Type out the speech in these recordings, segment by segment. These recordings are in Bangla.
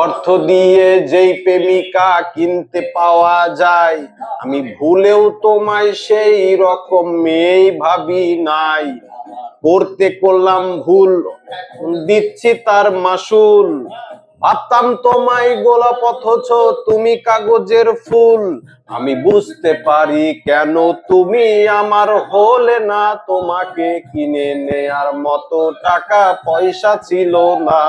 অর্থ দিয়ে যেই প্রেমিকা কিনতে পাওয়া যায়, আমি ভুলেও তোমায় সেই রকম মেয়েই ভাবি নাই। করতে করলাম ভুল, দিচ্ছি তার মাসুল। ভাবতাম তোমায় গোলাপ অথচ তুমি কাগজের ফুল। আমি বুঝতে পারি কেন তুমি আমার হলে না, তোমাকে কিনে নেয়ার মতো টাকা পয়সা ছিল না।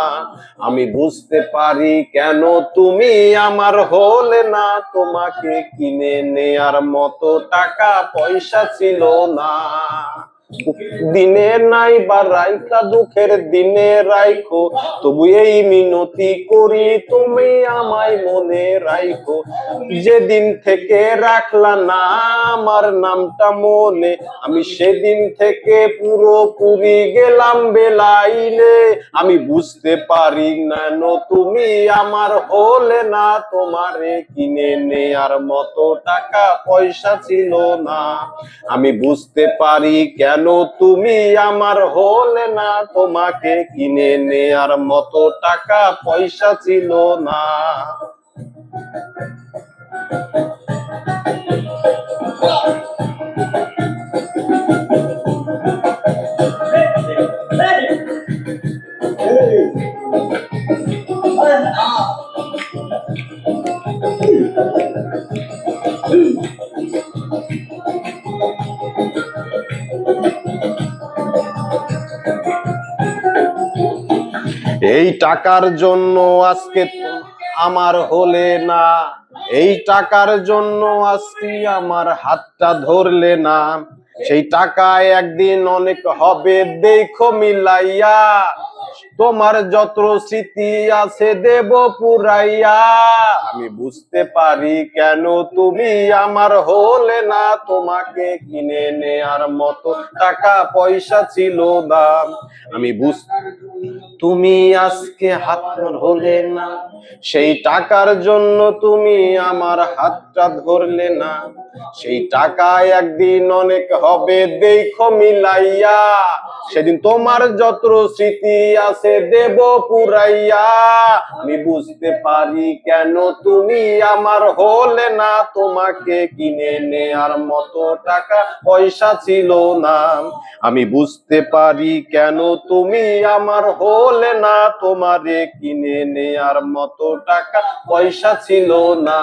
আমি বুঝতে পারি কেন তুমি আমার হলে না, তোমাকে কিনে নেয়ার মতো টাকা পয়সা ছিল না। দিনে নাই বা রাইখা দুঃখের দিনে রাইখো, তবু এই মিনতি করি তুমি আমায় মনে রাইখো। যেদিন থেকে রাখলা না আমার নামটা মনে, আমি সেদিন থেকে পুরোপুরি গেলাম বেলাইলে। আমি বুঝতে পারি না তুমি আমার হলে না, তোমারে কিনে নেয়ার মতো টাকা পয়সা ছিল না। আমি বুঝতে পারি কেন তুমি আমার হলে না, তোমাকে কিনে নেয়ার মতো টাকা পয়সা ছিল না। এই টাকার জন্য আজকে আমার হলে না, এই টাকার জন্য আজকে আমার হাতটা ধরলে না। সেই টাকায় একদিন অনেক হবে দেখো মিলাইয়া, তোমার যত স্মৃতি আছে দেব পুরাইয়া। আমি বুঝতে পারি কেন তুমি আমার হলে না, তোমাকে কিনে নেয়ার মতো টাকা পয়সা ছিল না। আমি তুমি আজকে হাত হলে না, সেই টাকার জন্য তুমি আমার হাতটা ধরলে না। সেই টাকায় একদিন অনেক হবে দেখো মিলাইয়া, সেদিন তোমার যত স্মৃতি আছে দেব পুরাইয়া। আমি বুঝতে পারি কেন তুমি আমার হলে না, তোমাকে কিনে নেয়ার মতো টাকা পয়সা ছিল না। আমি বুঝতে পারি কেন তুমি আমার হলে না, তোমারে কিনে নেয়ার মতো টাকা পয়সা ছিল না।